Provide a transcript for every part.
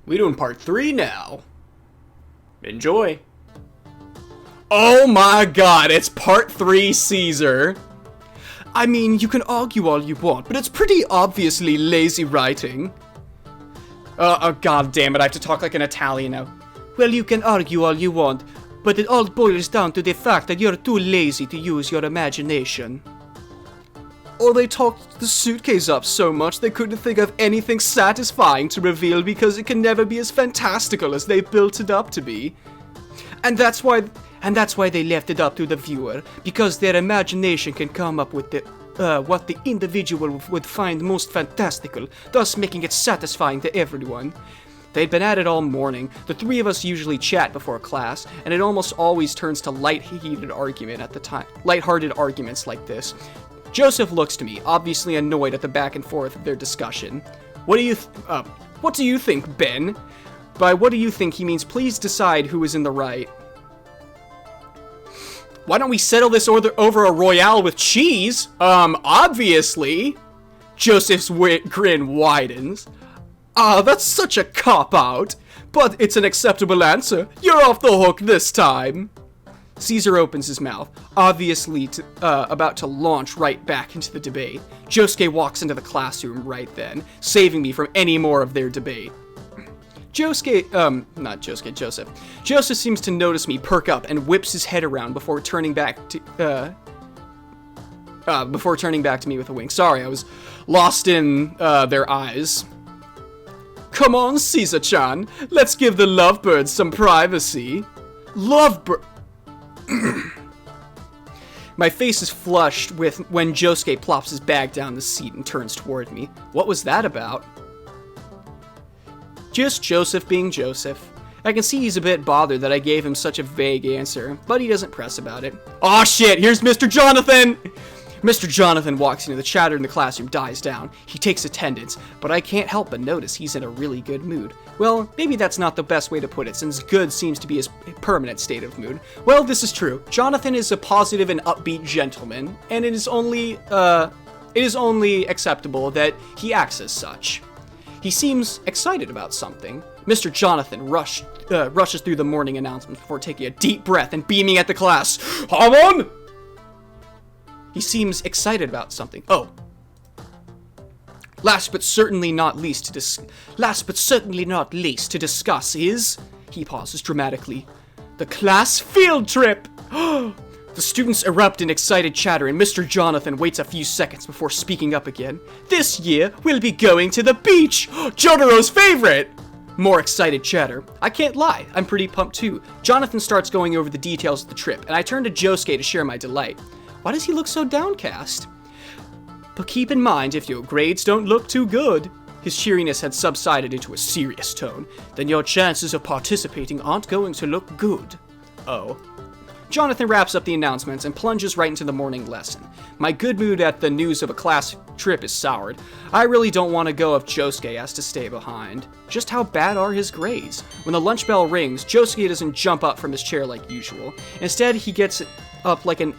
We doing part 3 now. Enjoy. Oh my god, it's part 3, Caesar. I mean, you can argue all you want, but it's pretty obviously lazy writing. Oh god damn it, I have to talk like an Italian now. Well, you can argue all you want, but it all boils down to the fact that you're too lazy to use your imagination. Or they talked the suitcase up so much they couldn't think of anything satisfying to reveal because it can never be as fantastical as they built it up to be. And that's why they left it up to the viewer, because their imagination can come up with what the individual would find most fantastical, thus making it satisfying to everyone. They'd been at it all morning. The three of us usually chat before class, and it almost always turns to light-hearted arguments like this. Joseph looks to me, obviously annoyed at the back and forth of their discussion. What do you think, Ben? By what do you think, he means please decide who is in the right. Why don't we settle this over a Royale with cheese? Obviously. Joseph's grin widens. Ah, that's such a cop-out. But it's an acceptable answer. You're off the hook this time. Caesar opens his mouth, obviously about to launch right back into the debate. Josuke walks into the classroom right then, saving me from any more of their debate. Joseph seems to notice me perk up and whips his head around before turning back to me with a wink. Sorry, I was lost in their eyes. Come on, Caesar-chan, let's give the lovebirds some privacy. Lovebird. My face is flushed when Josuke plops his bag down the seat and turns toward me. What was that about? Just Joseph being Joseph. I can see he's a bit bothered that I gave him such a vague answer, but he doesn't press about it. Aw shit, here's Mr. Jonathan! Mr. Jonathan walks into the chatter in the classroom dies down. He takes attendance, but I can't help but notice he's in a really good mood. Well, maybe that's not the best way to put it, since good seems to be his permanent state of mood. Well, this is true. Jonathan is a positive and upbeat gentleman, and it is only acceptable that he acts as such. He seems excited about something. Mr. Jonathan rushes through the morning announcements before taking a deep breath and beaming at the class. Come on! He seems excited about something. Oh. Last but certainly not least to discuss is... He pauses dramatically. The class field trip! The students erupt in excited chatter and Mr. Jonathan waits a few seconds before speaking up again. This year, we'll be going to the beach! Jotaro's favorite! More excited chatter. I can't lie, I'm pretty pumped too. Jonathan starts going over the details of the trip, and I turn to Josuke to share my delight. Why does he look so downcast? But keep in mind, if your grades don't look too good, his cheeriness had subsided into a serious tone, then your chances of participating aren't going to look good. Oh. Jonathan wraps up the announcements and plunges right into the morning lesson. My good mood at the news of a class trip is soured. I really don't want to go if Josuke has to stay behind. Just how bad are his grades? When the lunch bell rings, Josuke doesn't jump up from his chair like usual. Instead, he gets up like an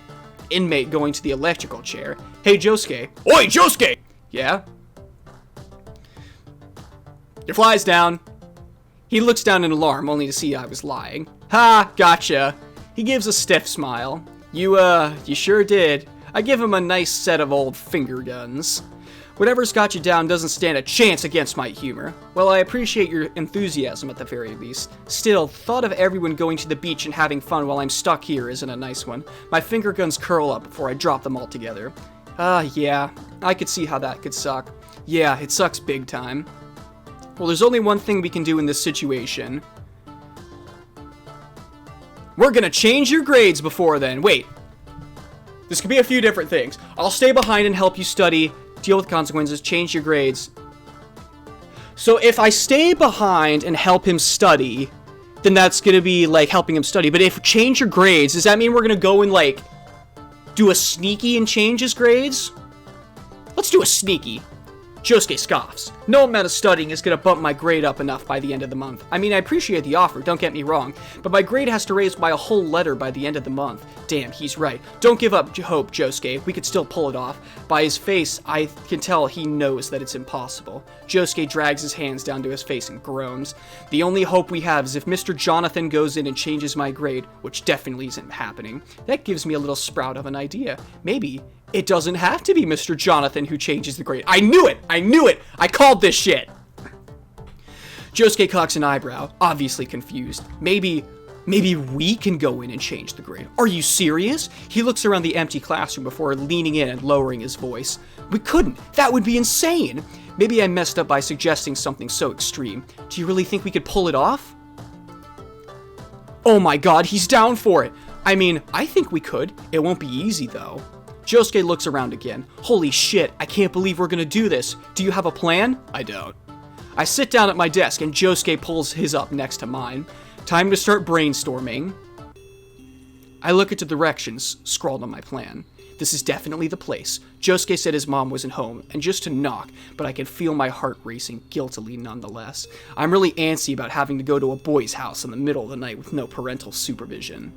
inmate going to the electrical chair. Hey, Josuke. Oi, Josuke! Yeah? Your fly's down. He looks down in alarm, only to see I was lying. Ha, gotcha. He gives a stiff smile. You sure did. I give him a nice set of old finger guns. Whatever's got you down doesn't stand a chance against my humor. Well, I appreciate your enthusiasm at the very least. Still, thought of everyone going to the beach and having fun while I'm stuck here isn't a nice one. My finger guns curl up before I drop them all together. Yeah, I could see how that could suck. Yeah, it sucks big time. Well, there's only one thing we can do in this situation. We're gonna change your grades before then. Wait. This could be a few different things. I'll stay behind and help you study, deal with consequences, change your grades. So if I stay behind and help him study, then that's gonna be like helping him study. But if change your grades, does that mean we're gonna go and like do a sneaky and change his grades? Let's do a sneaky. Josuke scoffs. No amount of studying is going to bump my grade up enough by the end of the month. I mean, I appreciate the offer, don't get me wrong, but my grade has to raise by a whole letter by the end of the month. Damn, he's right. Don't give up hope, Josuke. We could still pull it off. By his face, I can tell he knows that it's impossible. Josuke drags his hands down to his face and groans. The only hope we have is if Mr. Jonathan goes in and changes my grade, which definitely isn't happening. That gives me a little sprout of an idea. Maybe it doesn't have to be Mr. Jonathan who changes the grade. I knew it! I knew it! I called this shit! Josuke cocks an eyebrow, obviously confused. Maybe we can go in and change the grade. Are you serious? He looks around the empty classroom before leaning in and lowering his voice. We couldn't. That would be insane. Maybe I messed up by suggesting something so extreme. Do you really think we could pull it off? Oh my god, he's down for it. I mean, I think we could. It won't be easy though. Josuke looks around again. Holy shit, I can't believe we're gonna do this. Do you have a plan? I don't. I sit down at my desk and Josuke pulls his up next to mine. Time to start brainstorming. I look at the directions scrawled on my plan. This is definitely the place. Josuke said his mom wasn't home, and just to knock, but I can feel my heart racing guiltily nonetheless. I'm really antsy about having to go to a boy's house in the middle of the night with no parental supervision.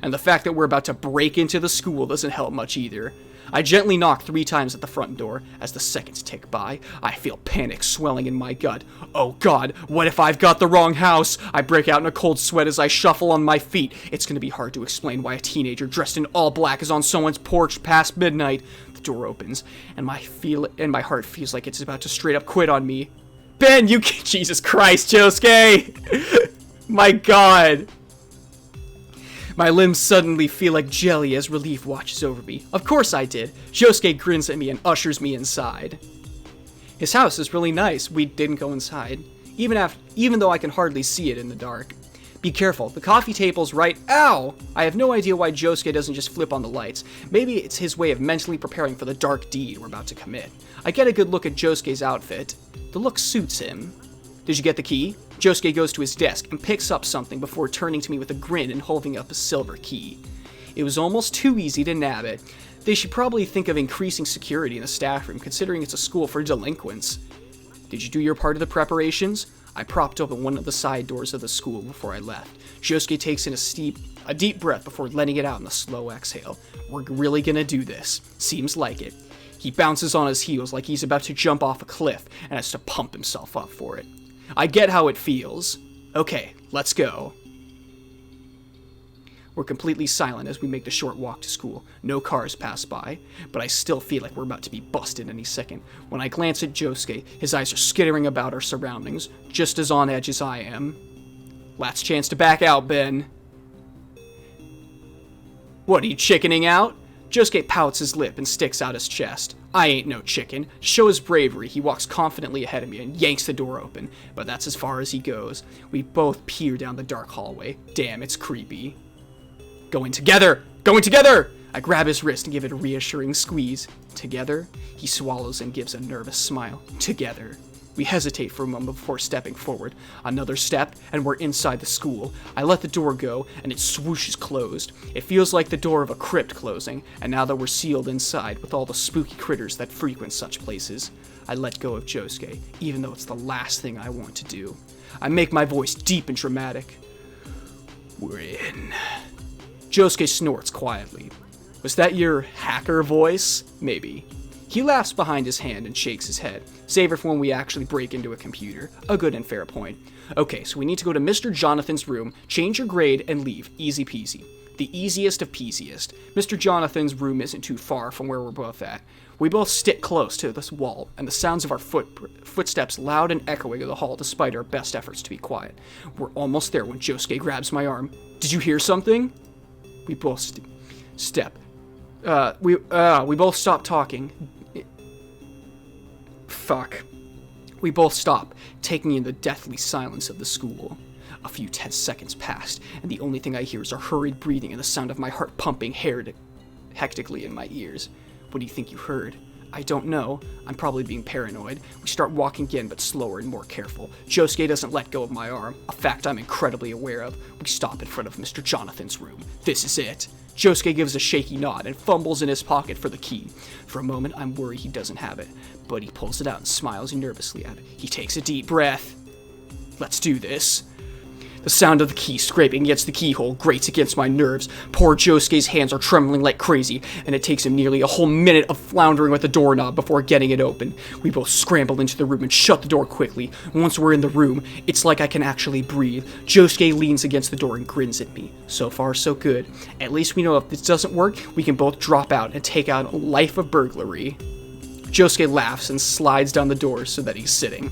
And the fact that we're about to break into the school doesn't help much either. I gently knock 3 times at the front door. As the seconds tick by, I feel panic swelling in my gut. Oh god, what if I've got the wrong house? I break out in a cold sweat as I shuffle on my feet. It's gonna be hard to explain why a teenager dressed in all black is on someone's porch past midnight. The door opens, and my heart feels like it's about to straight up quit on me. Ben, you Jesus Christ, Josuke! My god. My limbs suddenly feel like jelly as relief washes over me. Of course I did. Josuke grins at me and ushers me inside. His house is really nice. We didn't go inside, even though I can hardly see it in the dark. Be careful, the coffee table's right. Ow! I have no idea why Josuke doesn't just flip on the lights. Maybe it's his way of mentally preparing for the dark deed we're about to commit. I get a good look at Josuke's outfit. The look suits him. Did you get the key? Josuke goes to his desk and picks up something before turning to me with a grin and holding up a silver key. It was almost too easy to nab it. They should probably think of increasing security in the staff room, considering it's a school for delinquents. Did you do your part of the preparations? I propped open one of the side doors of the school before I left. Josuke takes in a deep breath before letting it out in a slow exhale. We're really gonna do this. Seems like it. He bounces on his heels like he's about to jump off a cliff and has to pump himself up for it. I get how it feels. Okay, let's go. We're completely silent as we make the short walk to school. No cars pass by, but I still feel like we're about to be busted any second. When I glance at Josuke, his eyes are skittering about our surroundings, just as on edge as I am. Last chance to back out, Ben. What, are you chickening out? Josuke pouts his lip and sticks out his chest. I ain't no chicken. To show his bravery, he walks confidently ahead of me and yanks the door open, but that's as far as he goes. We both peer down the dark hallway. Damn, it's creepy. Going together! Going together! I grab his wrist and give it a reassuring squeeze. Together? He swallows and gives a nervous smile. Together. We hesitate for a moment before stepping forward. Another step, and we're inside the school. I let the door go, and it swooshes closed. It feels like the door of a crypt closing, and now that we're sealed inside with all the spooky critters that frequent such places, I let go of Josuke, even though it's the last thing I want to do. I make my voice deep and dramatic. We're in. Josuke snorts quietly. Was that your hacker voice? Maybe. He laughs behind his hand and shakes his head. Save it for when we actually break into a computer. A good and fair point. Okay, so we need to go to Mr. Jonathan's room, change your grade, and leave. Easy peasy. The easiest of peasiest. Mr. Jonathan's room isn't too far from where we're both at. We both stick close to this wall, and the sounds of our footsteps loud and echoing in the hall despite our best efforts to be quiet. We're almost there when Josuke grabs my arm. Did you hear something? We both we both stop talking. Fuck. We both stop, taking in the deathly silence of the school. A few tense seconds passed, and the only thing I hear is our hurried breathing and the sound of my heart pumping hectically in my ears. What do you think you heard? I don't know. I'm probably being paranoid. We start walking in, but slower and more careful. Josuke doesn't let go of my arm, a fact I'm incredibly aware of. We stop in front of Mr. Jonathan's room. This is it. Josuke gives a shaky nod and fumbles in his pocket for the key. For a moment, I'm worried he doesn't have it, but he pulls it out and smiles nervously at it. He takes a deep breath. Let's do this. The sound of the key scraping against the keyhole grates against my nerves. Poor Josuke's hands are trembling like crazy, and it takes him nearly a whole minute of floundering with the doorknob before getting it open. We both scramble into the room and shut the door quickly. Once we're in the room, it's like I can actually breathe. Josuke leans against the door and grins at me. So far, so good. At least we know if this doesn't work, we can both drop out and take out a life of burglary. Josuke laughs and slides down the door so that he's sitting.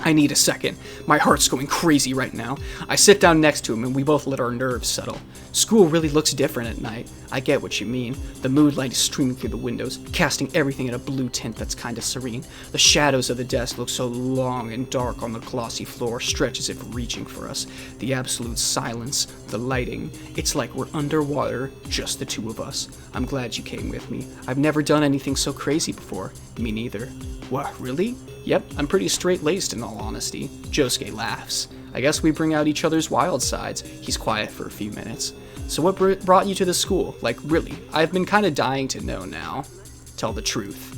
I need a second. My heart's going crazy right now. I sit down next to him and we both let our nerves settle. School really looks different at night. I get what you mean. The moonlight is streaming through the windows, casting everything in a blue tint that's kind of serene. The shadows of the desk look so long and dark on the glossy floor, stretch as if reaching for us. The absolute silence, the lighting. It's like we're underwater, just the two of us. I'm glad you came with me. I've never done anything so crazy before. Me neither. What, really? Yep, I'm pretty straight-laced in all honesty. Josuke laughs. I guess we bring out each other's wild sides. He's quiet for a few minutes. So what brought you to the school? Like, really? I've been kind of dying to know now. Tell the truth.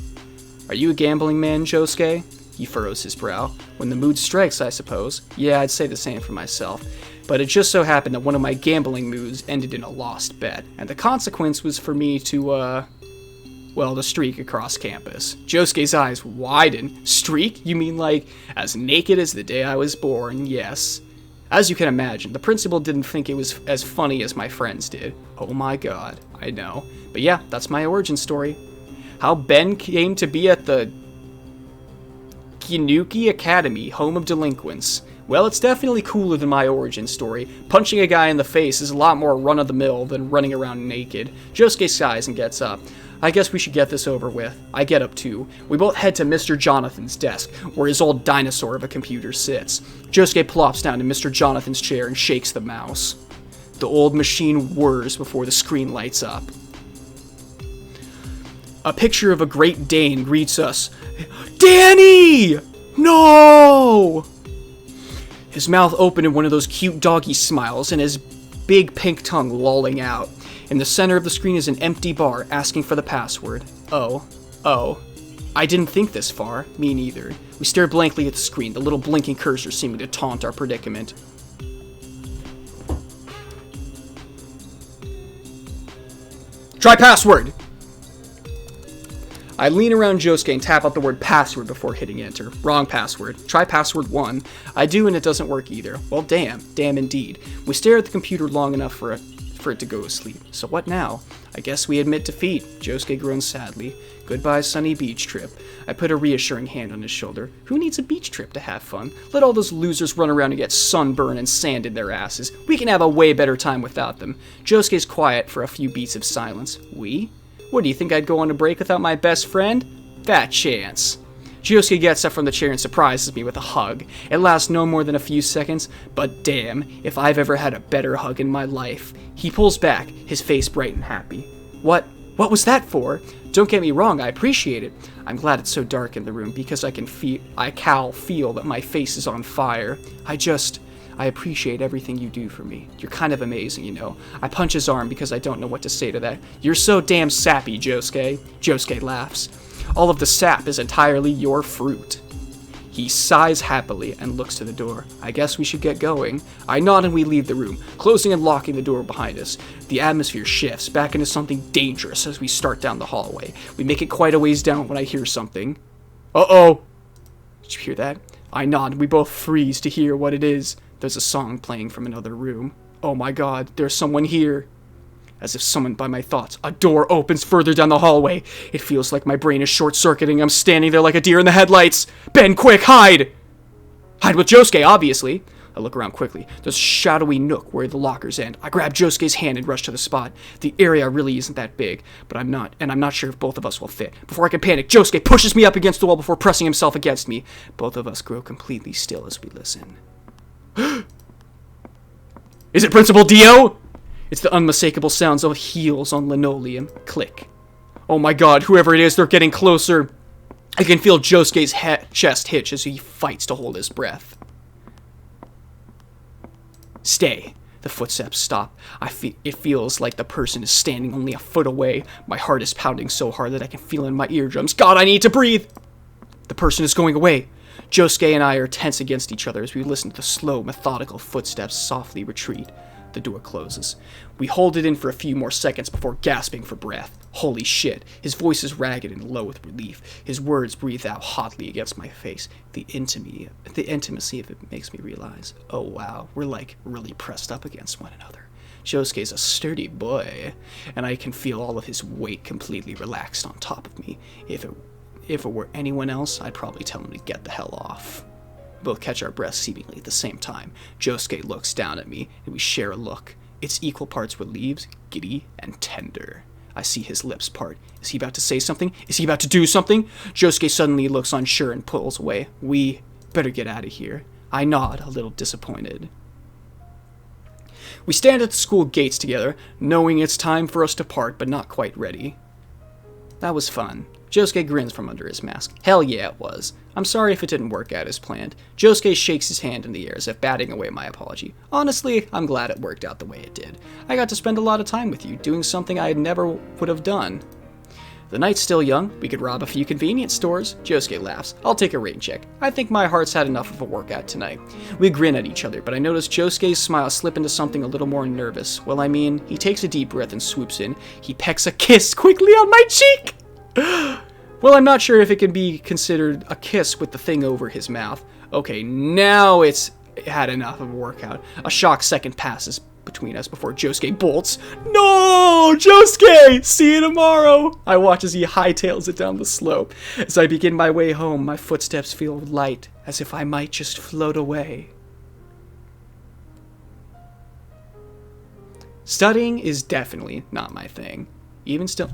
Are you a gambling man, Josuke? He furrows his brow. When the mood strikes, I suppose. Yeah, I'd say the same for myself. But it just so happened that one of my gambling moods ended in a lost bet. And the consequence was for me to, to streak across campus. Josuke's eyes widen. Streak? You mean like as naked as the day I was born? Yes. As you can imagine, the principal didn't think it was as funny as my friends did. Oh my god, I know. But yeah, that's my origin story. How Ben came to be at the Kinuki Academy, home of delinquents. Well, it's definitely cooler than my origin story. Punching a guy in the face is a lot more run-of-the-mill than running around naked. Josuke sighs and gets up. I guess we should get this over with. I get up too. We both head to Mr. Jonathan's desk, where his old dinosaur of a computer sits. Josuke plops down in Mr. Jonathan's chair and shakes the mouse. The old machine whirs before the screen lights up. A picture of a Great Dane greets us. Danny! No! His mouth open in one of those cute doggy smiles and his big pink tongue lolling out. In the center of the screen is an empty bar asking for the password. Oh. I didn't think this far. Me neither. We stare blankly at the screen, the little blinking cursor seeming to taunt our predicament. Try password! I lean around Josuke and tap out the word password before hitting enter. Wrong password. Try password 1. I do and it doesn't work either. Well, damn indeed. We stare at the computer long enough for it to go to sleep. So what now? I guess we admit defeat. Josuke groans sadly. Goodbye, sunny beach trip. I put a reassuring hand on his shoulder. Who needs a beach trip to have fun? Let all those losers run around and get sunburn and sand in their asses. We can have a way better time without them. Josuke's quiet for a few beats of silence. We? What, do you think I'd go on a break without my best friend? Fat chance. Josuke gets up from the chair and surprises me with a hug. It lasts no more than a few seconds, but damn, if I've ever had a better hug in my life. He pulls back, his face bright and happy. What was that for? Don't get me wrong, I appreciate it. I'm glad it's so dark in the room because I can feel that my face is on fire. I appreciate everything you do for me. You're kind of amazing, you know. I punch his arm because I don't know what to say to that. You're so damn sappy, Josuke. Josuke laughs. All of the sap is entirely your fruit. He sighs happily and looks to the door. I guess we should get going. I nod and we leave the room, closing and locking the door behind us. The atmosphere shifts back into something dangerous as we start down the hallway. We make it quite a ways down when I hear something. Uh-oh! Did you hear that? I nod and we both freeze to hear what it is. There's a song playing from another room. Oh my god, there's someone here. As if summoned by my thoughts, a door opens further down the hallway. It feels like my brain is short-circuiting. I'm standing there like a deer in the headlights. Ben, quick, hide! Hide with Josuke, obviously. I look around quickly. There's a shadowy nook where the lockers end. I grab Josuke's hand and rush to the spot. The area really isn't that big, but I'm not sure if both of us will fit. Before I can panic, Josuke pushes me up against the wall before pressing himself against me. Both of us grow completely still as we listen. Is it Principal Dio? It's the unmistakable sounds of heels on linoleum. Click. Oh my god, whoever it is, they're getting closer. I can feel Josuke's chest hitch as he fights to hold his breath. Stay. The footsteps stop. It feels like the person is standing only a foot away. My heart is pounding so hard that I can feel it in my eardrums. God, I need to breathe! The person is going away. Josuke and I are tense against each other as we listen to the slow, methodical footsteps softly retreat. The door closes. We hold it in for a few more seconds before gasping for breath. Holy shit. His voice is ragged and low with relief. His words breathe out hotly against my face. The intimacy of it makes me realize, oh wow, we're like really pressed up against one another. Josuke's a sturdy boy, and I can feel all of his weight completely relaxed on top of me. If it were anyone else, I'd probably tell him to get the hell off. We both catch our breaths seemingly at the same time. Josuke looks down at me, and we share a look. It's equal parts relieved, giddy, and tender. I see his lips part. Is he about to say something? Is he about to do something? Josuke suddenly looks unsure and pulls away. We better get out of here. I nod, a little disappointed. We stand at the school gates together, knowing it's time for us to part, but not quite ready. That was fun. Josuke grins from under his mask. Hell yeah, it was. I'm sorry if it didn't work out as planned. Josuke shakes his hand in the air as if batting away my apology. Honestly, I'm glad it worked out the way it did. I got to spend a lot of time with you, doing something I never would have done. The night's still young. We could rob a few convenience stores. Josuke laughs. I'll take a rain check. I think my heart's had enough of a workout tonight. We grin at each other, but I notice Josuke's smile slip into something a little more nervous. Well, I mean, he takes a deep breath and swoops in. He pecks a kiss quickly on my cheek! Well, I'm not sure if it can be considered a kiss with the thing over his mouth. Okay, now it's had enough of a workout. A shocked second passes between us before Josuke bolts. No! Josuke! See you tomorrow! I watch as he hightails it down the slope. As I begin my way home, my footsteps feel light, as if I might just float away. Studying is definitely not my thing. Even still...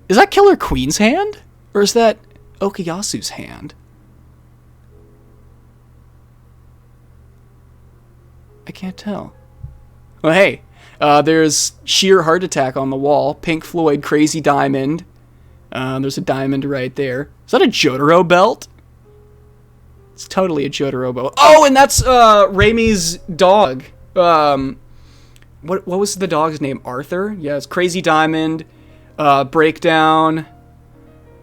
Is that Killer Queen's hand? Or is that Okuyasu's hand? I can't tell. Well, hey, there's Sheer Heart Attack on the wall. Pink Floyd, Crazy Diamond. There's a diamond right there. Is that a Jotaro belt? It's totally a Jotaro belt. Oh, and that's Reimi's dog. What was the dog's name? Arthur? Yeah, it's Crazy Diamond. Breakdown.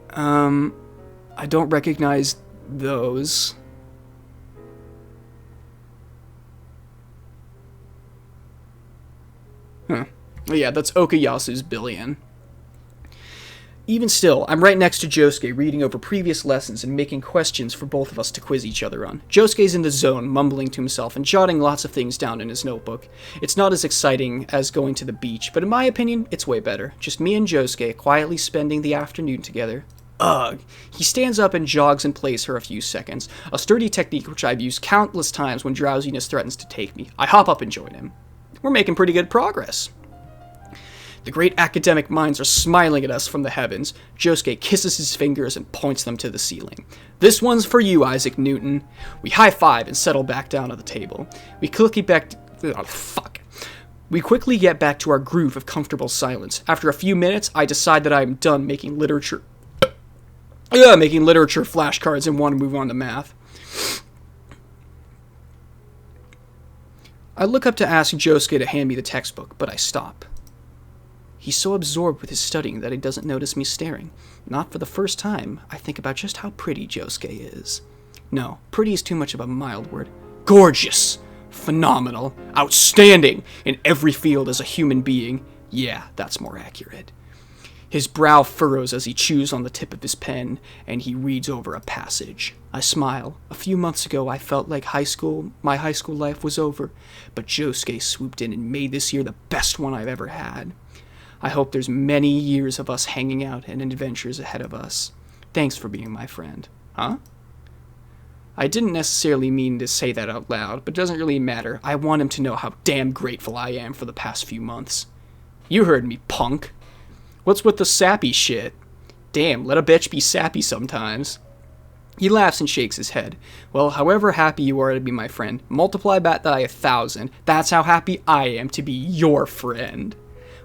I don't recognize those. Huh. Oh yeah, that's Okuyasu's Billion. Even still, I'm right next to Josuke reading over previous lessons and making questions for both of us to quiz each other on. Josuke's in the zone, mumbling to himself and jotting lots of things down in his notebook. It's not as exciting as going to the beach, but in my opinion, it's way better. Just me and Josuke quietly spending the afternoon together. Ugh. He stands up and jogs in place for a few seconds, a sturdy technique which I've used countless times when drowsiness threatens to take me. I hop up and join him. We're making pretty good progress. The great academic minds are smiling at us from the heavens. Josuke kisses his fingers and points them to the ceiling. This one's for you, Isaac Newton. We high-five and settle back down at the table. We quickly get back to our groove of comfortable silence. After a few minutes, I decide that I am done making literature flashcards and want to move on to math. I look up to ask Josuke to hand me the textbook, but I stop. He's so absorbed with his studying that he doesn't notice me staring. Not for the first time, I think about just how pretty Josuke is. No, pretty is too much of a mild word. Gorgeous! Phenomenal! Outstanding! In every field as a human being. Yeah, that's more accurate. His brow furrows as he chews on the tip of his pen, and he reads over a passage. I smile. A few months ago, I felt like my high school life was over, but Josuke swooped in and made this year the best one I've ever had. I hope there's many years of us hanging out and adventures ahead of us. Thanks for being my friend. Huh? I didn't necessarily mean to say that out loud, but it doesn't really matter. I want him to know how damn grateful I am for the past few months. You heard me, punk. What's with the sappy shit? Damn, let a bitch be sappy sometimes. He laughs and shakes his head. Well, however happy you are to be my friend, multiply that by 1,000. That's how happy I am to be your friend.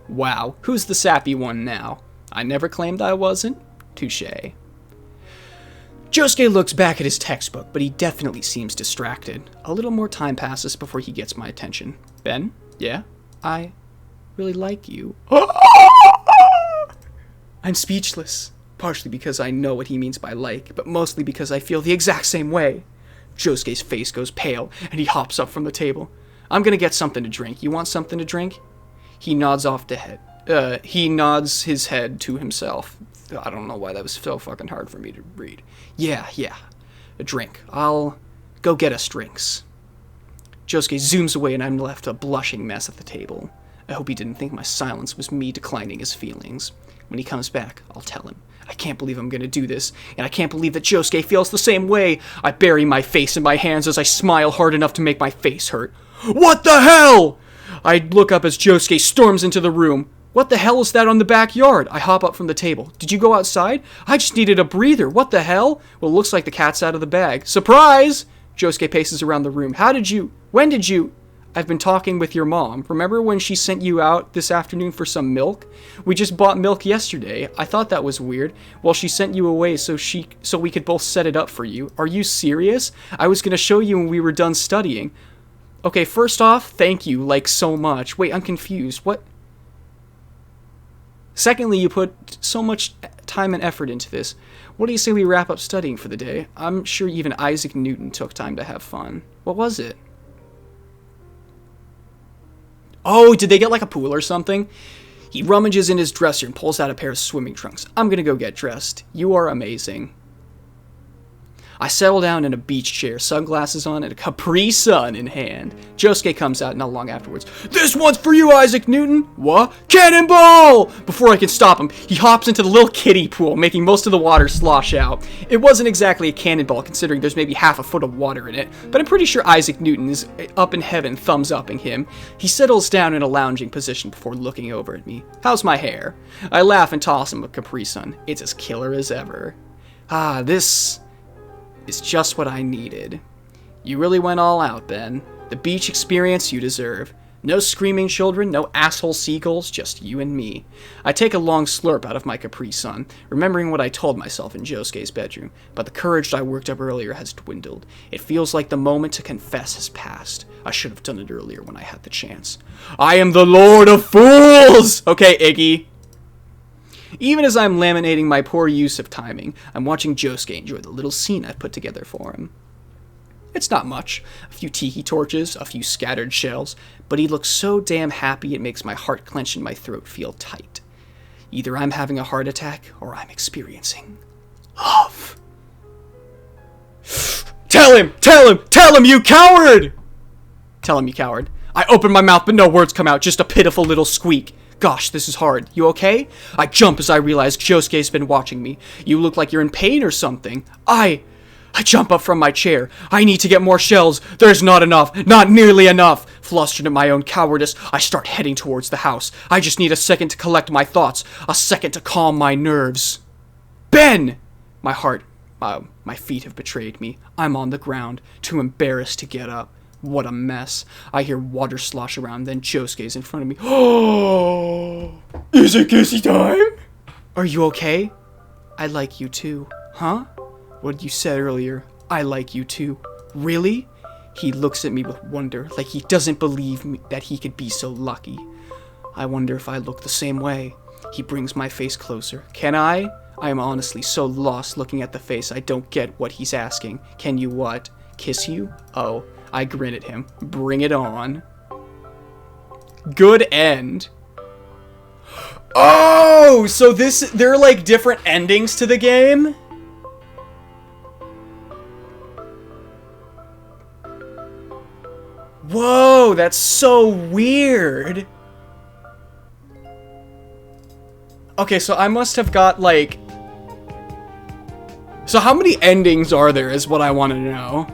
Wow, who's the sappy one now? I never claimed I wasn't. Touché. Josuke looks back at his textbook, but he definitely seems distracted. A little more time passes before he gets my attention. Ben? Yeah? I really like you. I'm speechless. Partially because I know what he means by like, but mostly because I feel the exact same way. Josuke's face goes pale, and he hops up from the table. I'm gonna get something to drink. You want something to drink? He nods he nods his head to himself. I don't know why that was so fucking hard for me to read. Yeah. A drink. I'll go get us drinks. Josuke zooms away, and I'm left a blushing mess at the table. I hope he didn't think my silence was me declining his feelings. When he comes back, I'll tell him. I can't believe I'm gonna do this, and I can't believe that Josuke feels the same way. I bury my face in my hands as I smile hard enough to make my face hurt. What the hell? I look up as Josuke storms into the room. What the hell is that on the backyard? I hop up from the table. Did you go outside? I just needed a breather. What the hell? Well, it looks like the cat's out of the bag. Surprise! Josuke paces around the room. When did you? I've been talking with your mom. Remember when she sent you out this afternoon for some milk? We just bought milk yesterday. I thought that was weird. Well, she sent you away so we could both set it up for you. Are you serious? I was gonna show you when we were done studying. Okay, first off, thank you, like, so much. Wait, I'm confused. What? Secondly, you put so much time and effort into this. What do you say we wrap up studying for the day? I'm sure even Isaac Newton took time to have fun. What was it? Oh, did they get like a pool or something? He rummages in his dresser and pulls out a pair of swimming trunks. I'm gonna go get dressed. You are amazing. I settle down in a beach chair, sunglasses on, and a Capri Sun in hand. Josuke comes out not long afterwards. This one's for you, Isaac Newton! What? Cannonball! Before I can stop him, he hops into the little kiddie pool, making most of the water slosh out. It wasn't exactly a cannonball, considering there's maybe half a foot of water in it, but I'm pretty sure Isaac Newton is up in heaven thumbs-upping him. He settles down in a lounging position before looking over at me. How's my hair? I laugh and toss him a Capri Sun. It's as killer as ever. This is just what I needed. You really went all out, Ben. The beach experience you deserve. No screaming children, no asshole seagulls, just you and me. I take a long slurp out of my Capri Sun, remembering what I told myself in Josuke's bedroom, but the courage I worked up earlier has dwindled. It feels like the moment to confess has passed. I should have done it earlier when I had the chance. I am the Lord of Fools! Okay, Iggy. Even as I'm laminating my poor use of timing, I'm watching Josuke enjoy the little scene I've put together for him. It's not much. A few tiki torches, a few scattered shells, but he looks so damn happy it makes my heart clench and my throat feel tight. Either I'm having a heart attack, or I'm experiencing love. Tell him, you coward! Tell him, you coward. I open my mouth, but no words come out, just a pitiful little squeak. Gosh, this is hard. You okay? I jump as I realize Josuke's been watching me. You look like you're in pain or something. I jump up from my chair. I need to get more shells. There's not enough. Not nearly enough. Flustered at my own cowardice, I start heading towards the house. I just need a second to collect my thoughts. A second to calm my nerves. Ben! My feet have betrayed me. I'm on the ground, too embarrassed to get up. What a mess. I hear water slosh around, then Josuke's in front of me. Oh, is it kissy time? Are you okay? I like you too. Huh? What you said earlier. I like you too. Really? He looks at me with wonder, like he doesn't believe me that he could be so lucky. I wonder if I look the same way. He brings my face closer. Can I? I am honestly so lost looking at the face I don't get what he's asking. Can you what? Kiss you? Oh. I grin at him. Bring it on. Good end. Oh, so there are like different endings to the game? Whoa, that's so weird. Okay, so I must have got like... So how many endings are there is what I want to know.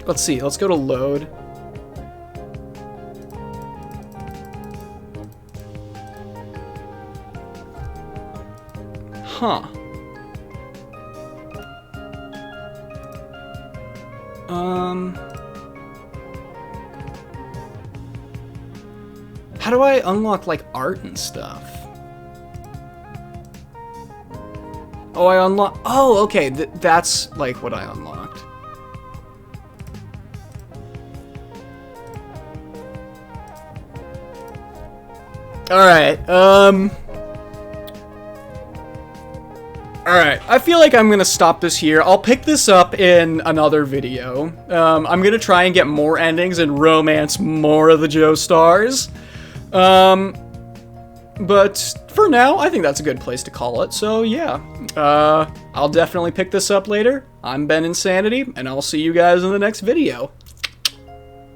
Let's see, let's go to load. Huh. How do I unlock, like, art and stuff? Oh, I unlocked. Oh, okay. That's like what I unlocked. Alright, Alright, I feel like I'm gonna stop this here. I'll pick this up in another video. I'm gonna try and get more endings and romance more of the Joestars. But for now, I think that's a good place to call it, so yeah. I'll definitely pick this up later. I'm Ben Insanity, and I'll see you guys in the next video.